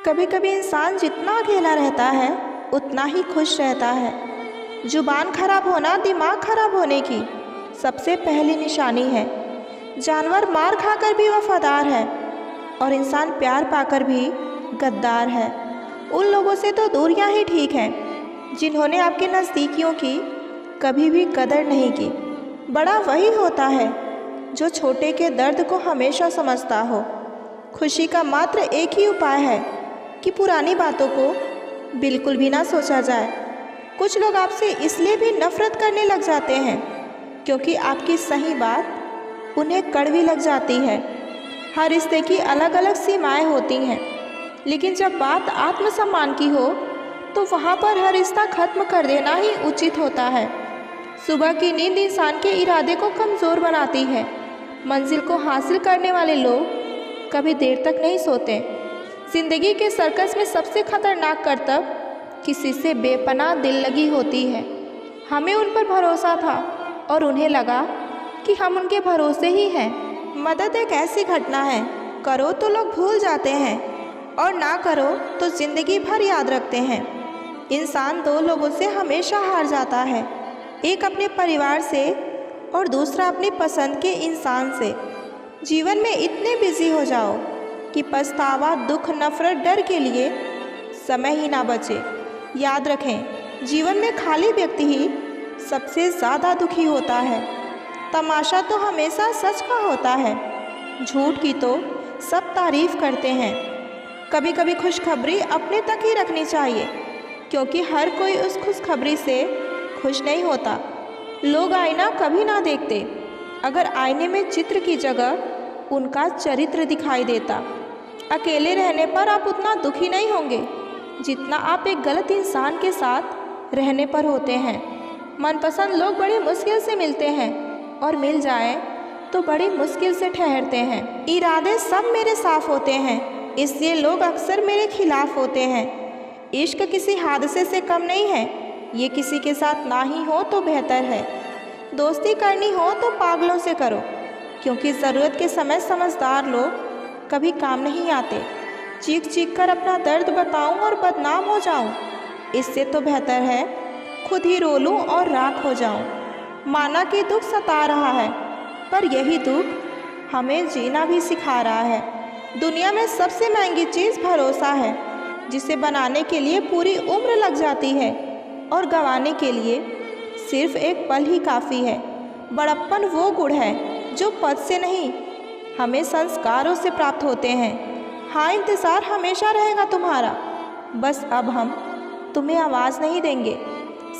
कभी कभी इंसान जितना अकेला रहता है उतना ही खुश रहता है। जुबान खराब होना दिमाग खराब होने की सबसे पहली निशानी है। जानवर मार खाकर भी वफादार है और इंसान प्यार पाकर भी गद्दार है। उन लोगों से तो दूरियां ही ठीक हैं जिन्होंने आपके नज़दीकियों की कभी भी कदर नहीं की। बड़ा वही होता है जो छोटे के दर्द को हमेशा समझता हो। खुशी का मात्र एक ही उपाय है कि पुरानी बातों को बिल्कुल भी ना सोचा जाए। कुछ लोग आपसे इसलिए भी नफ़रत करने लग जाते हैं क्योंकि आपकी सही बात उन्हें कड़वी लग जाती है। हर रिश्ते की अलग अलग सीमाएं होती हैं, लेकिन जब बात आत्मसम्मान की हो तो वहाँ पर हर रिश्ता खत्म कर देना ही उचित होता है। सुबह की नींद इंसान के इरादे को कमज़ोर बनाती है। मंजिल को हासिल करने वाले लोग कभी देर तक नहीं सोते। ज़िंदगी के सर्कस में सबसे खतरनाक करतब किसी से बेपनाह दिल लगी होती है। हमें उन पर भरोसा था और उन्हें लगा कि हम उनके भरोसे ही हैं। मदद एक ऐसी घटना है, करो तो लोग भूल जाते हैं और ना करो तो ज़िंदगी भर याद रखते हैं। इंसान दो लोगों से हमेशा हार जाता है, एक अपने परिवार से और दूसरा अपनी पसंद के इंसान से। जीवन में इतने बिजी हो जाओ कि पछतावा, दुख, नफरत, डर के लिए समय ही ना बचे। याद रखें, जीवन में खाली व्यक्ति ही सबसे ज़्यादा दुखी होता है। तमाशा तो हमेशा सच का होता है, झूठ की तो सब तारीफ करते हैं। कभी कभी खुशखबरी अपने तक ही रखनी चाहिए क्योंकि हर कोई उस खुशखबरी से खुश नहीं होता। लोग आईना कभी ना देखते अगर आईने में चित्र की जगह उनका चरित्र दिखाई देता। अकेले रहने पर आप उतना दुखी नहीं होंगे जितना आप एक गलत इंसान के साथ रहने पर होते हैं। मनपसंद लोग बड़ी मुश्किल से मिलते हैं और मिल जाए तो बड़ी मुश्किल से ठहरते हैं। इरादे सब मेरे साफ होते हैं, इसलिए लोग अक्सर मेरे खिलाफ होते हैं। इश्क किसी हादसे से कम नहीं है, ये किसी के साथ ना ही हो तो बेहतर है। दोस्ती करनी हो तो पागलों से करो क्योंकि ज़रूरत के समय समझदार लोग कभी काम नहीं आते। चीख चीख कर अपना दर्द बताऊं और बदनाम हो जाऊं, इससे तो बेहतर है खुद ही रो लूं और राख हो जाऊं। माना कि दुख सता रहा है, पर यही दुख हमें जीना भी सिखा रहा है। दुनिया में सबसे महंगी चीज़ भरोसा है, जिसे बनाने के लिए पूरी उम्र लग जाती है और गंवाने के लिए सिर्फ एक पल ही काफ़ी है। बड़प्पन वो गुण है जो पद से नहीं, हमें संस्कारों से प्राप्त होते हैं। हाँ, इंतज़ार हमेशा रहेगा तुम्हारा, बस अब हम तुम्हें आवाज़ नहीं देंगे।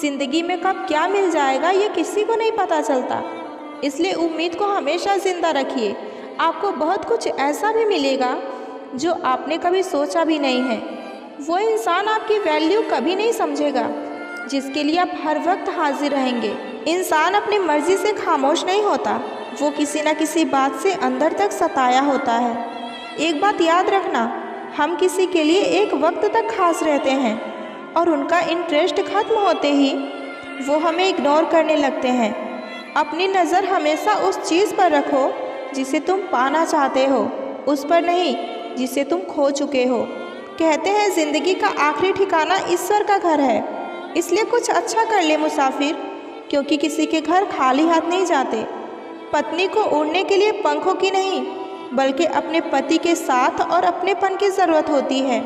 ज़िंदगी में कब क्या मिल जाएगा ये किसी को नहीं पता चलता, इसलिए उम्मीद को हमेशा ज़िंदा रखिए। आपको बहुत कुछ ऐसा भी मिलेगा जो आपने कभी सोचा भी नहीं है। वो इंसान आपकी वैल्यू कभी नहीं समझेगा जिसके लिए आप हर वक्त हाजिर रहेंगे। इंसान अपनी मर्ज़ी से खामोश नहीं होता, वो किसी न किसी बात से अंदर तक सताया होता है। एक बात याद रखना, हम किसी के लिए एक वक्त तक खास रहते हैं और उनका इंटरेस्ट खत्म होते ही वो हमें इग्नोर करने लगते हैं। अपनी नज़र हमेशा उस चीज़ पर रखो जिसे तुम पाना चाहते हो, उस पर नहीं जिसे तुम खो चुके हो। कहते हैं ज़िंदगी का आखिरी ठिकाना ईश्वर का घर है, इसलिए कुछ अच्छा कर ले मुसाफिर, क्योंकि किसी के घर खाली हाथ नहीं जाते। पत्नी को उड़ने के लिए पंखों की नहीं बल्कि अपने पति के साथ और अपनेपन की ज़रूरत होती है।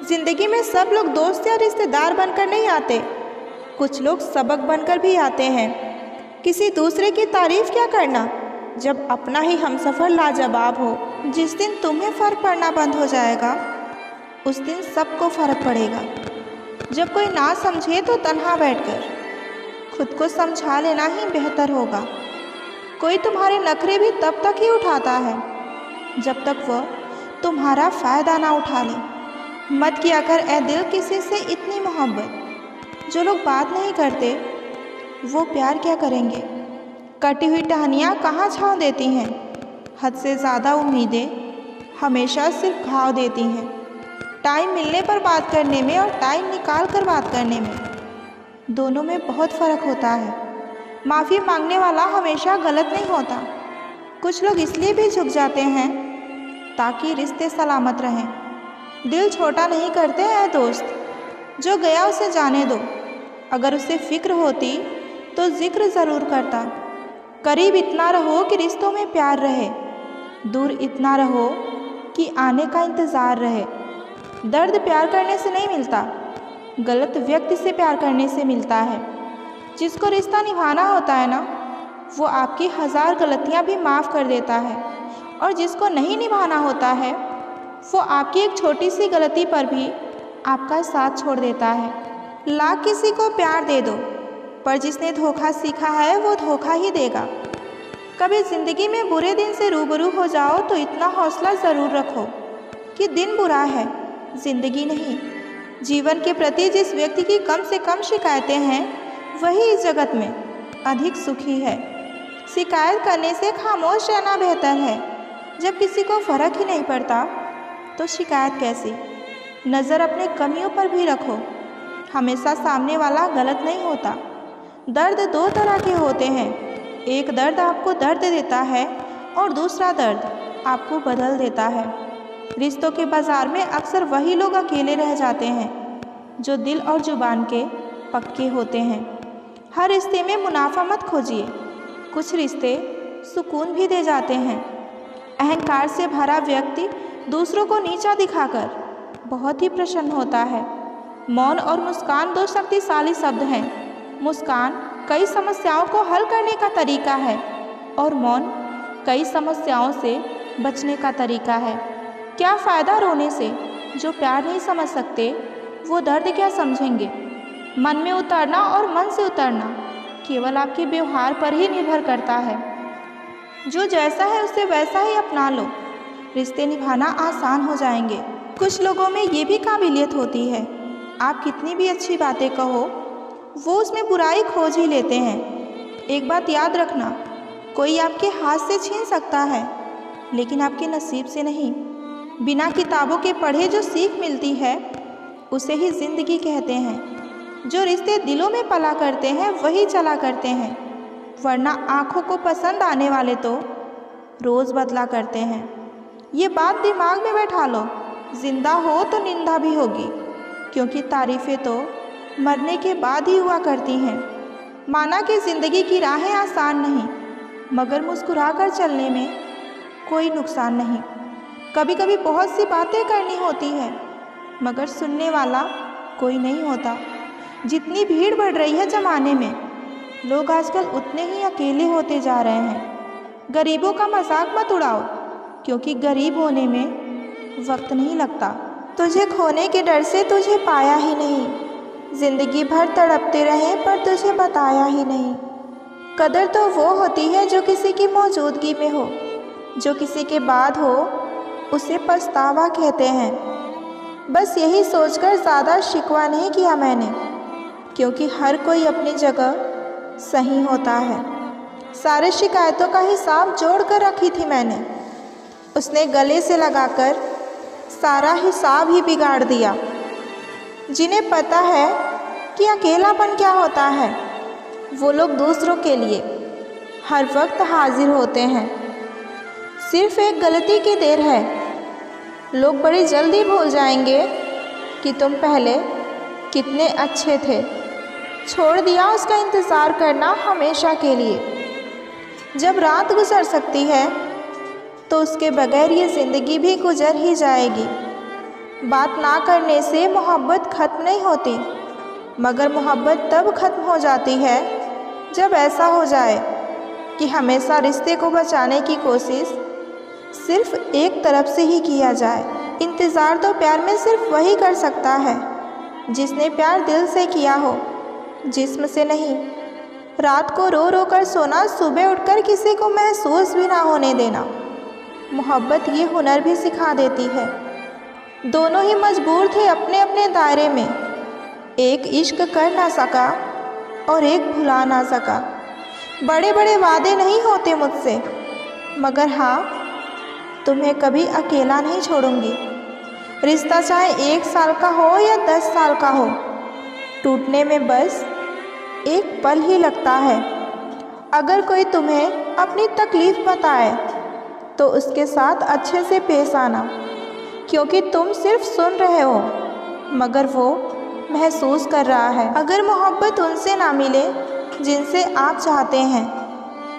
ज़िंदगी में सब लोग दोस्त या रिश्तेदार बनकर नहीं आते, कुछ लोग सबक बनकर भी आते हैं। किसी दूसरे की तारीफ़ क्या करना जब अपना ही हमसफ़र लाजवाब हो। जिस दिन तुम्हें फ़र्क पड़ना बंद हो जाएगा उस दिन सबको फ़र्क पड़ेगा। जब कोई ना समझे तो तन्हा बैठकर खुद को समझा लेना ही बेहतर होगा। कोई तुम्हारे नखरे भी तब तक ही उठाता है जब तक वह तुम्हारा फ़ायदा ना उठा ले। मत किया कर ए दिल किसी से इतनी मोहब्बत, जो लोग बात नहीं करते वो प्यार क्या करेंगे। कटी हुई टहनियाँ कहाँ छाँव देती हैं, हद से ज़्यादा उम्मीदें हमेशा सिर्फ घाव देती हैं। टाइम मिलने पर बात करने में और टाइम निकाल कर बात करने में दोनों में बहुत फ़र्क होता है। माफ़ी मांगने वाला हमेशा गलत नहीं होता। कुछ लोग इसलिए भी झुक जाते हैं ताकि रिश्ते सलामत रहें, दिल छोटा नहीं करते हैं दोस्त, जो गया उसे जाने दो। अगर उसे फिक्र होती तो जिक्र ज़रूर करता। करीब इतना रहो कि रिश्तों में प्यार रहे, दूर इतना रहो कि आने का इंतज़ार रहे। दर्द प्यार करने से नहीं मिलता, गलत व्यक्ति से प्यार करने से मिलता है। जिसको रिश्ता निभाना होता है ना, वो आपकी 1000 गलतियाँ भी माफ़ कर देता है, और जिसको नहीं निभाना होता है वो आपकी एक छोटी सी गलती पर भी आपका साथ छोड़ देता है। लाख किसी को प्यार दे दो, पर जिसने धोखा सीखा है वो धोखा ही देगा। कभी ज़िंदगी में बुरे दिन से रूबरू हो जाओ तो इतना हौसला ज़रूर रखो कि दिन बुरा है, ज़िंदगी नहीं। जीवन के प्रति जिस व्यक्ति की कम से कम शिकायतें हैं वही इस जगत में अधिक सुखी है। शिकायत करने से खामोश रहना बेहतर है। जब किसी को फ़र्क ही नहीं पड़ता तो शिकायत कैसी। नज़र अपने कमियों पर भी रखो, हमेशा सामने वाला गलत नहीं होता। दर्द 2 तरह के होते हैं, एक दर्द आपको दर्द देता है और दूसरा दर्द आपको बदल देता है। रिश्तों के बाज़ार में अक्सर वही लोग अकेले रह जाते हैं जो दिल और जुबान के पक्के होते हैं। हर रिश्ते में मुनाफा मत खोजिए, कुछ रिश्ते सुकून भी दे जाते हैं। अहंकार से भरा व्यक्ति दूसरों को नीचा दिखाकर बहुत ही प्रसन्न होता है। मौन और मुस्कान 2 शक्तिशाली शब्द हैं। मुस्कान कई समस्याओं को हल करने का तरीका है और मौन कई समस्याओं से बचने का तरीका है। क्या फ़ायदा रोने से, जो प्यार नहीं समझ सकते वो दर्द क्या समझेंगे। मन में उतरना और मन से उतरना केवल आपके व्यवहार पर ही निर्भर करता है। जो जैसा है उसे वैसा ही अपना लो, रिश्ते निभाना आसान हो जाएंगे। कुछ लोगों में ये भी काबिलियत होती है, आप कितनी भी अच्छी बातें कहो वो उसमें बुराई खोज ही लेते हैं। एक बात याद रखना, कोई आपके हाथ से छीन सकता है लेकिन आपके नसीब से नहीं। बिना किताबों के पढ़े जो सीख मिलती है उसे ही ज़िंदगी कहते हैं। जो रिश्ते दिलों में पला करते हैं वही चला करते हैं, वरना आँखों को पसंद आने वाले तो रोज़ बदला करते हैं। ये बात दिमाग में बैठा लो, जिंदा हो तो निंदा भी होगी, क्योंकि तारीफ़ें तो मरने के बाद ही हुआ करती हैं। माना कि ज़िंदगी की राहें आसान नहीं, मगर मुस्कुरा कर चलने में कोई नुकसान नहीं। कभी कभी बहुत सी बातें करनी होती है, मगर सुनने वाला कोई नहीं होता। जितनी भीड़ बढ़ रही है ज़माने में, लोग आजकल उतने ही अकेले होते जा रहे हैं। गरीबों का मजाक मत उड़ाओ, क्योंकि गरीब होने में वक्त नहीं लगता। तुझे खोने के डर से तुझे पाया ही नहीं, ज़िंदगी भर तड़पते रहे पर तुझे बताया ही नहीं। कदर तो वो होती है जो किसी की मौजूदगी में हो, जो किसी के बाद हो उसे पछतावा कहते हैं। बस यही सोचकर ज़्यादा शिकवा नहीं किया मैंने, क्योंकि हर कोई अपनी जगह सही होता है। सारे शिकायतों का हिसाब जोड़ कर रखी थी मैंने, उसने गले से लगाकर सारा हिसाब ही बिगाड़ दिया। जिन्हें पता है कि अकेलापन क्या होता है, वो लोग दूसरों के लिए हर वक्त हाजिर होते हैं। सिर्फ एक गलती की देर है, लोग बड़ी जल्दी भूल जाएंगे कि तुम पहले कितने अच्छे थे। छोड़ दिया उसका इंतज़ार करना हमेशा के लिए। जब रात गुजर सकती है तो उसके बगैर ये ज़िंदगी भी गुजर ही जाएगी। बात ना करने से मोहब्बत ख़त्म नहीं होती, मगर मोहब्बत तब ख़त्म हो जाती है जब ऐसा हो जाए कि हमेशा रिश्ते को बचाने की कोशिश सिर्फ एक तरफ से ही किया जाए। इंतज़ार तो प्यार में सिर्फ वही कर सकता है जिसने प्यार दिल से किया हो, जिस्म से नहीं। रात को रो रो कर सोना, सुबह उठकर किसी को महसूस भी ना होने देना। मोहब्बत ये हुनर भी सिखा देती है। दोनों ही मजबूर थे अपने अपने दायरे में, एक इश्क कर ना सका और एक भुला ना सका। बड़े बड़े वादे नहीं होते मुझसे, मगर हाँ, तुम्हें कभी अकेला नहीं छोड़ूंगी। रिश्ता चाहे 1 साल का हो या 10 साल का हो, टूटने में बस एक पल ही लगता है। अगर कोई तुम्हें अपनी तकलीफ़ बताए तो उसके साथ अच्छे से पेश आना। क्योंकि तुम सिर्फ सुन रहे हो, मगर वो महसूस कर रहा है। अगर मोहब्बत उनसे ना मिले जिनसे आप चाहते हैं,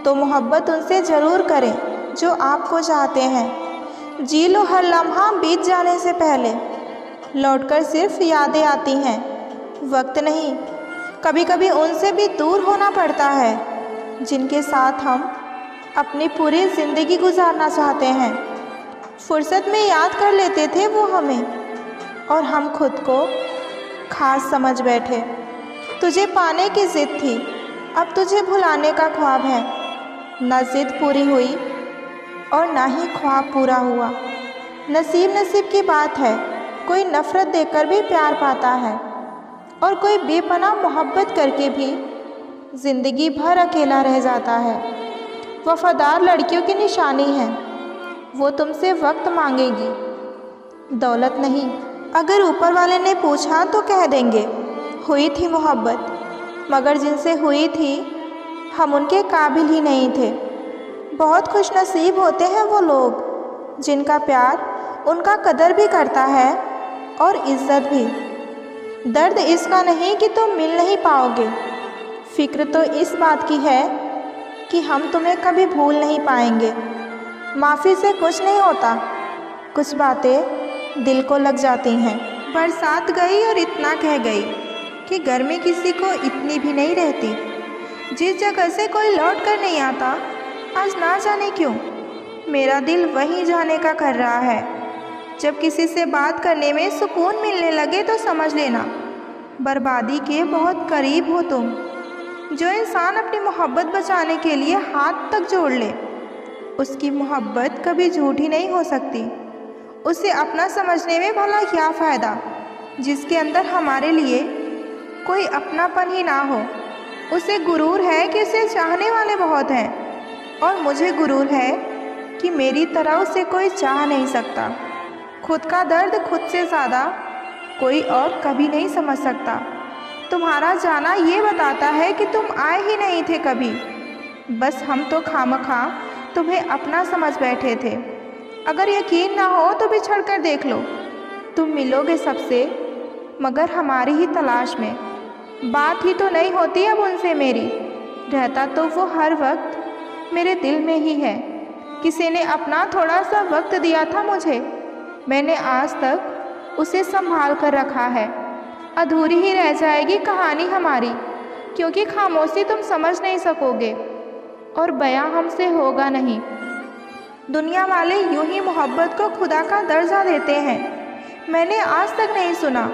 तो मोहब्बत उनसे ज़रूर करें जो आपको चाहते हैं। जी लो हर लम्हा बीत जाने से पहले, लौटकर सिर्फ यादें आती हैं, वक्त नहीं। कभी कभी उनसे भी दूर होना पड़ता है जिनके साथ हम अपनी पूरी ज़िंदगी गुजारना चाहते हैं। फुर्सत में याद कर लेते थे वो हमें, और हम खुद को खास समझ बैठे। तुझे पाने की ज़िद थी, अब तुझे भुलाने का ख्वाब है। ना ज़िद पूरी हुई और ना ही ख्वाब पूरा हुआ। नसीब की बात है, कोई नफ़रत देकर भी प्यार पाता है, और कोई बेपनाह मोहब्बत करके भी ज़िंदगी भर अकेला रह जाता है। वफ़ादार लड़कियों की निशानी है, वो तुमसे वक्त मांगेगी, दौलत नहीं। अगर ऊपर वाले ने पूछा तो कह देंगे हुई थी मोहब्बत, मगर जिनसे हुई थी हम उनके काबिल ही नहीं थे। बहुत खुशनसीब होते हैं वो लोग जिनका प्यार उनका कदर भी करता है और इज़्ज़त भी। दर्द इसका नहीं कि तुम मिल नहीं पाओगे, फ़िक्र तो इस बात की है कि हम तुम्हें कभी भूल नहीं पाएंगे। माफ़ी से कुछ नहीं होता, कुछ बातें दिल को लग जाती हैं। बरसात गई और इतना कह गई कि गर्मी किसी को इतनी भी नहीं रहती। जिस जगह से कोई लौट कर नहीं आता, आज ना जाने क्यों मेरा दिल वहीं जाने का कर रहा है। जब किसी से बात करने में सुकून मिलने लगे तो समझ लेना बर्बादी के बहुत करीब हो तुम। जो इंसान अपनी मोहब्बत बचाने के लिए हाथ तक जोड़ ले, उसकी मोहब्बत कभी झूठी नहीं हो सकती। उसे अपना समझने में भला क्या फ़ायदा जिसके अंदर हमारे लिए कोई अपनापन ही ना हो। उसे गुरूर है कि उसे चाहने वाले बहुत हैं, और मुझे गुरूर है कि मेरी तरह उसे कोई चाह नहीं सकता। खुद का दर्द खुद से ज़्यादा कोई और कभी नहीं समझ सकता। तुम्हारा जाना ये बताता है कि तुम आए ही नहीं थे कभी, बस हम तो खामखा तुम्हें अपना समझ बैठे थे। अगर यकीन ना हो तो बिछड़ कर देख लो, तुम मिलोगे सबसे मगर हमारी ही तलाश में। बात ही तो नहीं होती अब उनसे मेरी, रहता तो वो हर वक्त मेरे दिल में ही है। किसी ने अपना थोड़ा सा वक्त दिया था मुझे, मैंने आज तक उसे संभाल कर रखा है। अधूरी ही रह जाएगी कहानी हमारी, क्योंकि खामोशी तुम समझ नहीं सकोगे और बयां हमसे होगा नहीं। दुनिया वाले यूं ही मोहब्बत को खुदा का दर्जा देते हैं। मैंने आज तक नहीं सुना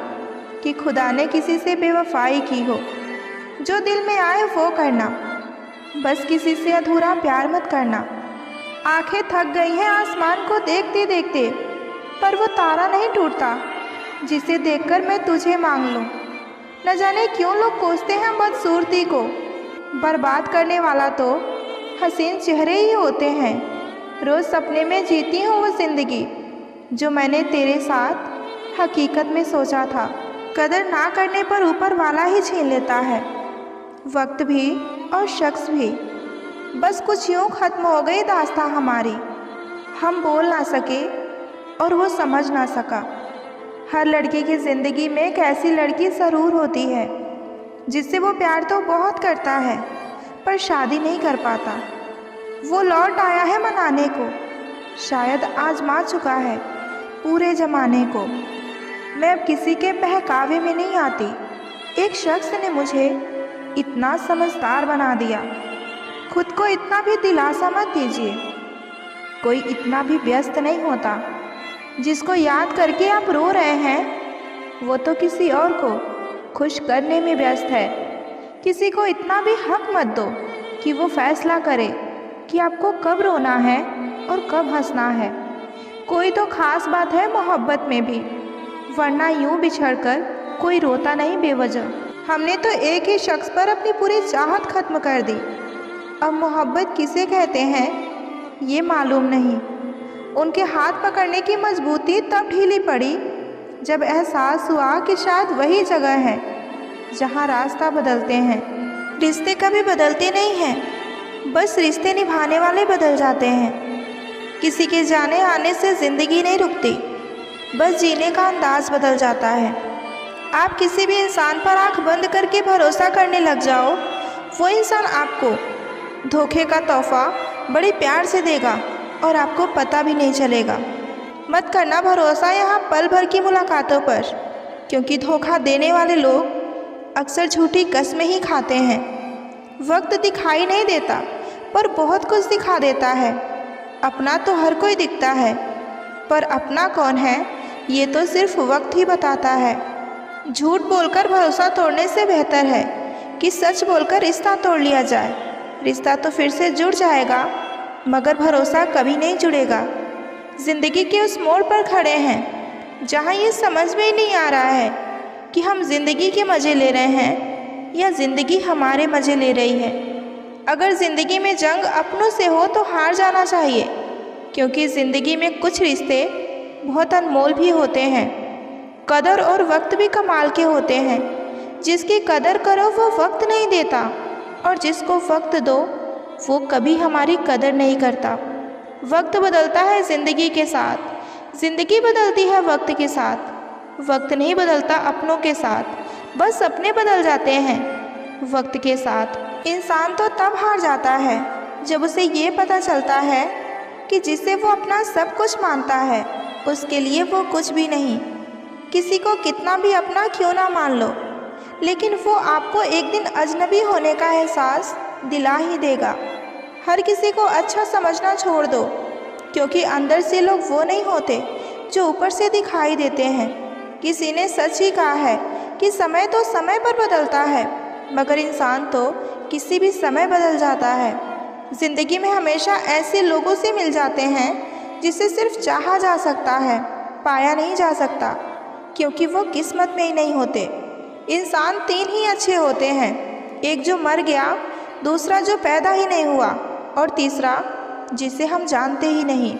कि खुदा ने किसी से बेवफाई की हो। जो दिल में आए वो करना, बस किसी से अधूरा प्यार मत करना। आंखें थक गई हैं आसमान को देखते देखते, पर वो तारा नहीं टूटता जिसे देखकर मैं तुझे मांग लूँ। न जाने क्यों लोग कोसते हैं बदसूरती को, बर्बाद करने वाला तो हसीन चेहरे ही होते हैं। रोज़ सपने में जीती हूँ वो ज़िंदगी जो मैंने तेरे साथ हकीकत में सोचा था। कदर ना करने पर ऊपर वाला ही छीन लेता है, वक्त भी और शख्स भी। बस कुछ यूँ ख़त्म हो गई दास्तां हमारी, हम बोल ना सके और वो समझ ना सका। हर लड़के की ज़िंदगी में एक ऐसी लड़की ज़रूर होती है जिससे वो प्यार तो बहुत करता है पर शादी नहीं कर पाता। वो लौट आया है मनाने को, शायद आजमा चुका है पूरे ज़माने को। मैं अब किसी के बहकावे में नहीं आती, एक शख्स ने मुझे इतना समझदार बना दिया। खुद को इतना भी दिलासा मत दीजिए, कोई इतना भी व्यस्त नहीं होता। जिसको याद करके आप रो रहे हैं वो तो किसी और को खुश करने में व्यस्त है। किसी को इतना भी हक मत दो कि वो फैसला करे कि आपको कब रोना है और कब हंसना है। कोई तो ख़ास बात है मोहब्बत में भी, वरना यूँ बिछड़कर कोई रोता नहीं बेवजह। हमने तो एक ही शख्स पर अपनी पूरी चाहत ख़त्म कर दी। अब मोहब्बत किसे कहते हैं ये मालूम नहीं। उनके हाथ पकड़ने की मजबूती तब ढीली पड़ी जब एहसास हुआ कि शायद वही जगह है जहाँ रास्ता बदलते हैं। रिश्ते कभी बदलते नहीं हैं, बस रिश्ते निभाने वाले बदल जाते हैं। किसी के जाने आने से ज़िंदगी नहीं रुकती, बस जीने का अंदाज बदल जाता है। आप किसी भी इंसान पर आंख बंद करके भरोसा करने लग जाओ, वो इंसान आपको धोखे का तोहफा बड़े प्यार से देगा और आपको पता भी नहीं चलेगा। मत करना भरोसा यहाँ पल भर की मुलाकातों पर, क्योंकि धोखा देने वाले लोग अक्सर झूठी कस्में ही खाते हैं। वक्त दिखाई नहीं देता पर बहुत कुछ दिखा देता है। अपना तो हर कोई दिखता है, पर अपना कौन है ये तो सिर्फ वक्त ही बताता है। झूठ बोलकर भरोसा तोड़ने से बेहतर है कि सच बोलकर रिश्ता तोड़ लिया जाए। रिश्ता तो फिर से जुड़ जाएगा, मगर भरोसा कभी नहीं जुड़ेगा। ज़िंदगी के उस मोड़ पर खड़े हैं जहाँ ये समझ में ही नहीं आ रहा है कि हम ज़िंदगी के मज़े ले रहे हैं या ज़िंदगी हमारे मज़े ले रही है। अगर ज़िंदगी में जंग अपनों से हो तो हार जाना चाहिए, क्योंकि ज़िंदगी में कुछ रिश्ते बहुत अनमोल भी होते हैं। कदर और वक्त भी कमाल के होते हैं। जिसकी कदर करो वो वक्त नहीं देता, और जिसको वक्त दो वो कभी हमारी कदर नहीं करता। वक्त बदलता है ज़िंदगी के साथ, ज़िंदगी बदलती है वक्त के साथ। वक्त नहीं बदलता अपनों के साथ, बस अपने बदल जाते हैं वक्त के साथ। इंसान तो तब हार जाता है जब उसे ये पता चलता है कि जिसे वो अपना सब कुछ मानता है उसके लिए वो कुछ भी नहीं। किसी को कितना भी अपना क्यों ना मान लो, लेकिन वो आपको एक दिन अजनबी होने का एहसास दिला ही देगा। हर किसी को अच्छा समझना छोड़ दो, क्योंकि अंदर से लोग वो नहीं होते जो ऊपर से दिखाई देते हैं। किसी ने सच ही कहा है कि समय तो समय पर बदलता है, मगर इंसान तो किसी भी समय बदल जाता है। ज़िंदगी में हमेशा ऐसे लोगों से मिल जाते हैं जिसे सिर्फ चाहा जा सकता है, पाया नहीं जा सकता, क्योंकि वो किस्मत में ही नहीं होते। इंसान तीन ही अच्छे होते हैं, एक जो मर गया, दूसरा जो पैदा ही नहीं हुआ, और तीसरा जिसे हम जानते ही नहीं।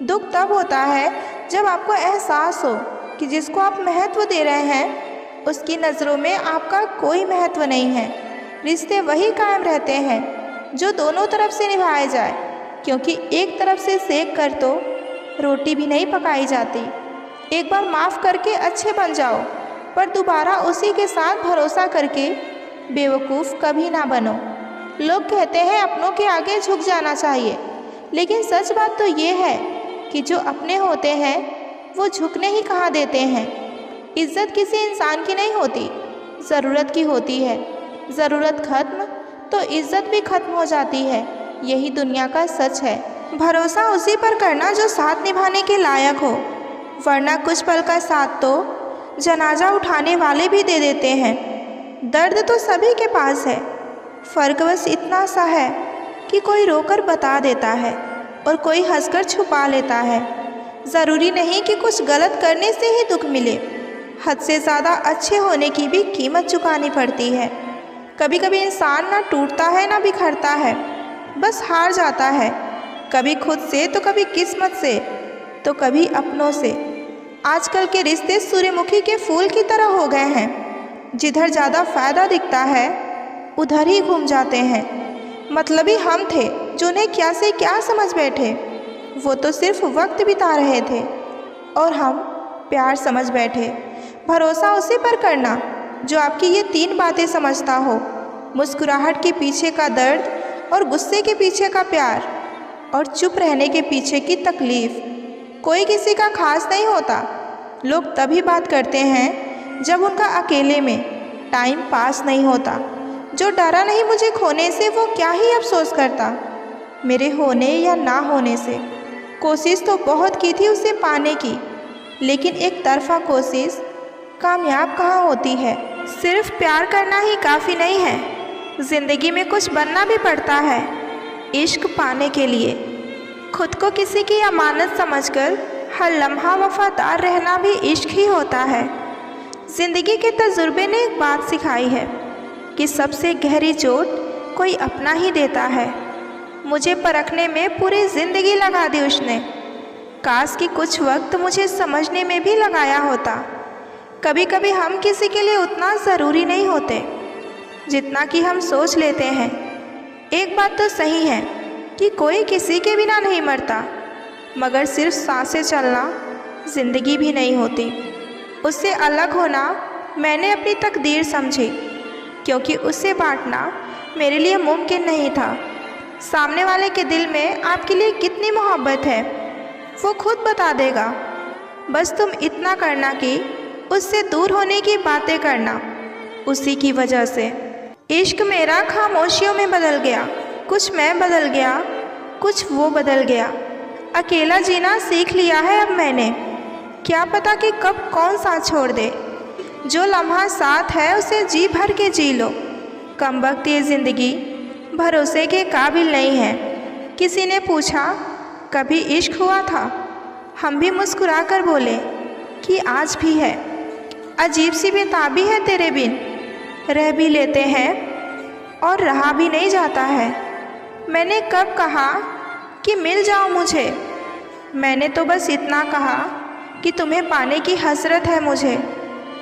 दुख तब होता है जब आपको एहसास हो कि जिसको आप महत्व दे रहे हैं उसकी नज़रों में आपका कोई महत्व नहीं है। रिश्ते वही कायम रहते हैं जो दोनों तरफ से निभाए जाए, क्योंकि एक तरफ से सेक कर तो रोटी भी नहीं पकाई जाती। एक बार माफ़ करके अच्छे बन जाओ, पर दोबारा उसी के साथ भरोसा करके बेवकूफ़ कभी ना बनो। लोग कहते हैं अपनों के आगे झुक जाना चाहिए, लेकिन सच बात तो ये है कि जो अपने होते हैं वो झुकने ही कहाँ देते हैं। इज़्ज़त किसी इंसान की नहीं होती, ज़रूरत की होती है। ज़रूरत खत्म तो इज़्ज़त भी खत्म हो जाती है। यही दुनिया का सच है। भरोसा उसी पर करना जो साथ निभाने के लायक हो, वरना कुछ पल का साथ तो जनाजा उठाने वाले भी दे देते हैं। दर्द तो सभी के पास है, फ़र्क बस इतना सा है कि कोई रोकर बता देता है और कोई हंसकर छुपा लेता है। ज़रूरी नहीं कि कुछ गलत करने से ही दुख मिले, हद से ज़्यादा अच्छे होने की भी कीमत चुकानी पड़ती है। कभी कभी इंसान ना टूटता है ना बिखरता है, बस हार जाता है, कभी खुद से तो कभी किस्मत से तो कभी अपनों से। आजकल के रिश्ते सूर्यमुखी के फूल की तरह हो गए हैं, जिधर ज़्यादा फ़ायदा दिखता है उधर ही घूम जाते हैं। मतलबी हम थे जो उन्हें क्या से क्या समझ बैठे, वो तो सिर्फ वक्त बिता रहे थे और हम प्यार समझ बैठे। भरोसा उसी पर करना जो आपकी ये तीन बातें समझता हो, मुस्कुराहट के पीछे का दर्द और गुस्से के पीछे का प्यार और चुप रहने के पीछे की तकलीफ़। कोई किसी का खास नहीं होता। लोग तभी बात करते हैं जब उनका अकेले में टाइम पास नहीं होता। जो डरा नहीं मुझे खोने से वो क्या ही अफसोस करता मेरे होने या ना होने से। कोशिश तो बहुत की थी उसे पाने की, लेकिन एक तरफा कोशिश कामयाब कहाँ होती है। सिर्फ प्यार करना ही काफ़ी नहीं है, ज़िंदगी में कुछ बनना भी पड़ता है इश्क पाने के लिए। खुद को किसी की अमानत समझकर हर लम्हा वफादार रहना भी इश्क ही होता है। ज़िंदगी के तजुर्बे ने एक बात सिखाई है कि सबसे गहरी चोट कोई अपना ही देता है। मुझे परखने में पूरी ज़िंदगी लगा दी उसने, काश कि कुछ वक्त मुझे समझने में भी लगाया होता। कभी कभी हम किसी के लिए उतना ज़रूरी नहीं होते जितना कि हम सोच लेते हैं। एक बात तो सही है कि कोई किसी के बिना नहीं मरता, मगर सिर्फ सांसें चलना ज़िंदगी भी नहीं होती। उससे अलग होना मैंने अपनी तकदीर समझी, क्योंकि उससे बांटना मेरे लिए मुमकिन नहीं था। सामने वाले के दिल में आपके लिए कितनी मोहब्बत है वो खुद बता देगा। बस तुम इतना करना कि उससे दूर होने की बातें करना। उसी की वजह से इश्क मेरा खामोशियों में बदल गया। कुछ मैं बदल गया, कुछ वो बदल गया। अकेला जीना सीख लिया है अब मैंने। क्या पता कि कब कौन साथ छोड़ दे। जो लम्हा साथ है उसे जी भर के जी लो। कमबख्त ये ज़िंदगी भरोसे के काबिल नहीं है। किसी ने पूछा कभी इश्क हुआ था? हम भी मुस्कुरा कर बोले कि आज भी है। अजीब सी बेताबी है तेरे बिन, रह भी लेते हैं और रहा भी नहीं जाता है। मैंने कब कहा कि मिल जाओ मुझे? मैंने तो बस इतना कहा कि तुम्हें पाने की हसरत है मुझे।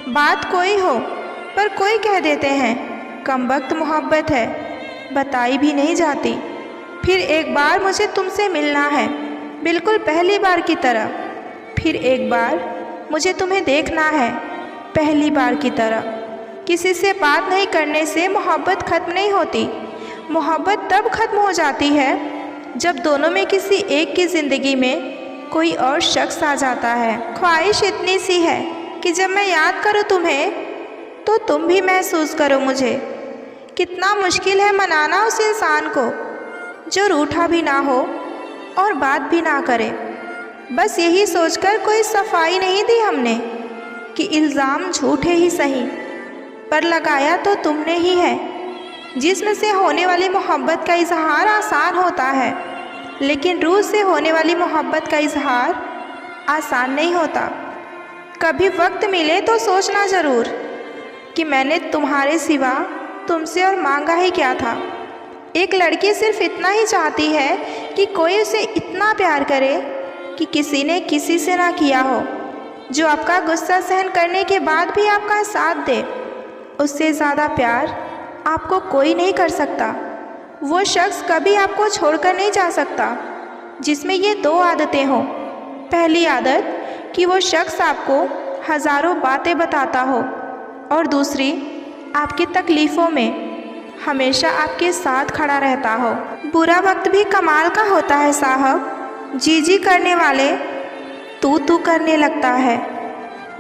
बात कोई हो पर कोई कह देते हैं कमबख्त मोहब्बत है, बताई भी नहीं जाती। फिर एक बार मुझे तुमसे मिलना है, बिल्कुल पहली बार की तरह। फिर एक बार मुझे तुम्हें देखना है, पहली बार की तरह। किसी से बात नहीं करने से मोहब्बत ख़त्म नहीं होती। मोहब्बत तब ख़त्म हो जाती है जब दोनों में किसी एक की ज़िंदगी में कोई और शख्स आ जाता है। ख्वाहिश इतनी सी है कि जब मैं याद करूँ तुम्हें तो तुम भी महसूस करो मुझे। कितना मुश्किल है मनाना उस इंसान को जो रूठा भी ना हो और बात भी ना करे। बस यही सोचकर कोई सफाई नहीं दी हमने कि इल्ज़ाम झूठे ही सही, पर लगाया तो तुमने ही है। जिस्म से होने वाली मोहब्बत का इजहार आसान होता है, लेकिन रूह से होने वाली मोहब्बत का इजहार आसान नहीं होता। कभी वक्त मिले तो सोचना ज़रूर कि मैंने तुम्हारे सिवा तुमसे और मांगा ही क्या था। एक लड़की सिर्फ इतना ही चाहती है कि कोई उसे इतना प्यार करे कि किसी ने किसी से ना किया हो, जो आपका गुस्सा सहन करने के बाद भी आपका साथ दे। उससे ज़्यादा प्यार आपको कोई नहीं कर सकता। वो शख्स कभी आपको छोड़कर नहीं जा सकता जिसमें ये दो आदतें हों। पहली आदत कि वो शख्स आपको हज़ारों बातें बताता हो, और दूसरी आपकी तकलीफ़ों में हमेशा आपके साथ खड़ा रहता हो। बुरा वक्त भी कमाल का होता है साहब, जी जी करने वाले तू तू करने लगता है।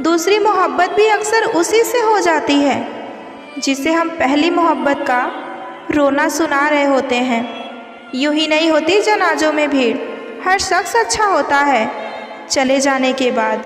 दूसरी मोहब्बत भी अक्सर उसी से हो जाती है जिसे हम पहली मोहब्बत का रोना सुना रहे होते हैं। यूं ही नहीं होती जनाजों में भीड़, हर शख्स अच्छा होता है चले जाने के बाद।